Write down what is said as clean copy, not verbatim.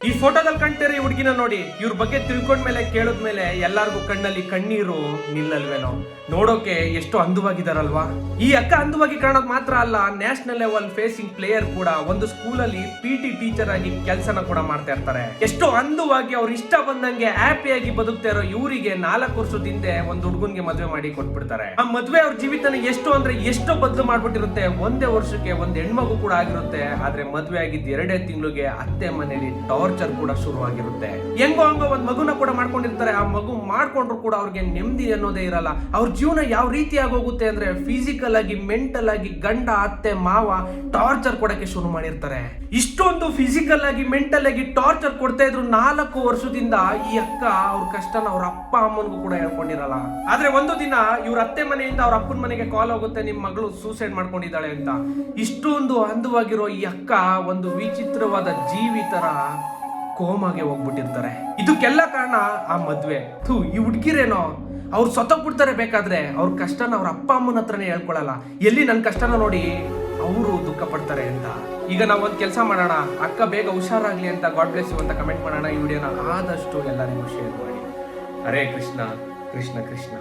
ಈ ಫೋಟೋದಲ್ಲಿ ಕಾಣ್ತೀರಿ ಈ ಹುಡುಗಿನ ನೋಡಿ, ಇವ್ರ ಬಗ್ಗೆ ತಿಳ್ಕೊಂಡ್ಮೇಲೆ ಕೇಳಿದ್ಮೇಲೆ ಎಲ್ಲಾರ್ಗು ಕಣ್ಣಲ್ಲಿ ಕಣ್ಣೀರು ನಿಲ್ಲಲ್ವೇನೋ. ನೋಡೋಕೆ ಎಷ್ಟು ಅಂದವಾಗಿದಾರಲ್ವಾ. ಈ ಅಕ್ಕ ಅಂದವಾಗಿ ಕಾಣೋದು ಮಾತ್ರ ಅಲ್ಲ, ನ್ಯಾಷನಲ್ ಲೆವೆಲ್ ಫೇಸಿಂಗ್ ಪ್ಲೇಯರ್ ಕೂಡ. ಒಂದು ಸ್ಕೂಲಲ್ಲಿ PT ಟೀಚರ್ ಆಗಿ ಕೆಲಸನ ಕೂಡ ಮಾಡ್ತಾ ಇರ್ತಾರೆ. ಎಷ್ಟು ಅಂದವಾಗಿ ಅವ್ರ ಇಷ್ಟ ಬಂದಂಗೆ ಹ್ಯಾಪಿಯಾಗಿ ಬದುಕ್ತಾ ಇರೋ ಇವರಿಗೆ 4 ವರ್ಷದ ಹಿಂದೆ ಒಂದು ಹುಡುಗನ್ಗೆ ಮದುವೆ ಮಾಡಿ ಕೊಟ್ಬಿಡ್ತಾರೆ. ಆ ಮದುವೆ ಅವ್ರ ಜೀವಿತನ ಎಷ್ಟು ಅಂದ್ರೆ ಎಷ್ಟು ಬದಲು ಮಾಡ್ಬಿಟ್ಟಿರುತ್ತೆ. ಒಂದೇ ವರ್ಷಕ್ಕೆ ಒಂದು ಹೆಣ್ಮಗು ಕೂಡ ಆಗಿರುತ್ತೆ. ಆದ್ರೆ ಮದುವೆ ಆಗಿದ್ದು 2 ತಿಂಗಳಿಗೆ ಅತ್ತೆ ಮನೇಲಿ ಟಾರ್ಚರ್ ಕೂಡ ಶುರುವಾಗಿರುತ್ತೆ. ಹೆಂಗೋ ಹಂಗೋ ಒಂದ್ ಮಗುನ ಕೂಡ ಮಾಡ್ಕೊಂಡಿರ್ತಾರೆ. ಆ ಮಗು ಮಾಡ್ಕೊಂಡ್ರು ಕೂಡ ಅವ್ರಿಗೆ ನೆಮ್ಮದಿ ಅನ್ನೋದೇ ಇರಲ್ಲ. ಅವ್ರ ಜೀವನ ಯಾವ ರೀತಿ ಆಗೋಗುತ್ತೆ ಅಂದ್ರೆ ಫಿಸಿಕಲ್ ಆಗಿ, ಮೆಂಟಲ್ ಆಗಿ ಗಂಡ ಅತ್ತೆ ಮಾವ ಟಾರ್ಚರ್ ಕೊಡಕ್ಕೆ ಶುರು ಮಾಡಿರ್ತಾರೆ. ಇಷ್ಟೊಂದು ಫಿಸಿಕಲ್ ಆಗಿ ಮೆಂಟಲ್ ಆಗಿ ಟಾರ್ಚರ್ ಕೊಡ್ತಾ ಇದ್ರು 4 ವರ್ಷದಿಂದ ಈ ಅಕ್ಕ ಅವ್ರ ಕಷ್ಟನ ಅವ್ರ ಅಪ್ಪ ಅಮ್ಮನಿಗೂ ಕೂಡ ಹೇಳ್ಕೊಂಡಿರಲ್ಲ. ಆದ್ರೆ ಒಂದು ದಿನ ಇವ್ರ ಅತ್ತೆ ಮನೆಯಿಂದ ಅವ್ರ ಅಪ್ಪನ ಮನೆಗೆ ಕಾಲ್ ಹೋಗುತ್ತೆ, ನಿಮ್ ಮಗಳು ಸೂಸೈಡ್ ಮಾಡ್ಕೊಂಡಿದ್ದಾಳೆ ಅಂತ. ಇಷ್ಟೊಂದು ಅಂದವಾಗಿರೋ ಈ ಅಕ್ಕ ಒಂದು ವಿಚಿತ್ರವಾದ ಜೀವಿ ತರ ಕೋಮಾಗೆ ಹೋಗ್ಬಿಟ್ಟಿರ್ತಾರೆ. ಇದಕ್ಕೆಲ್ಲ ಕಾರಣ ಆ ಮದ್ವೆ. ಈ ಹುಡ್ಗಿರೇನೋ ಅವ್ರು ಸತ್ತೋಗ್ಬಿಡ್ತಾರೆ. ಬೇಕಾದ್ರೆ ಅವ್ರ ಕಷ್ಟನ ಅವ್ರ ಅಪ್ಪ ಅಮ್ಮನ ಹತ್ರನೇ ಹೇಳ್ಕೊಳಲ್ಲ. ಎಲ್ಲಿ ನನ್ನ ಕಷ್ಟನ ನೋಡಿ ಅವರು ದುಃಖ ಪಡ್ತಾರೆ ಅಂತ. ಈಗ ನಾವು ಒಂದು ಕೆಲಸ ಮಾಡೋಣ, ಅಕ್ಕ ಬೇಗ ಹುಷಾರಾಗ್ಲಿ ಅಂತ ಗಾಡ್ ಬ್ಲೆಸ್ ಯು ಅಂತ ಕಮೆಂಟ್ ಮಾಡೋಣ. ಈ ವಿಡಿಯೋನ ಆದಷ್ಟು ಎಲ್ಲರಿಗೂ ಶೇರ್ ಮಾಡಿ. ಹರೇ ಕೃಷ್ಣ ಕೃಷ್ಣ ಕೃಷ್ಣ.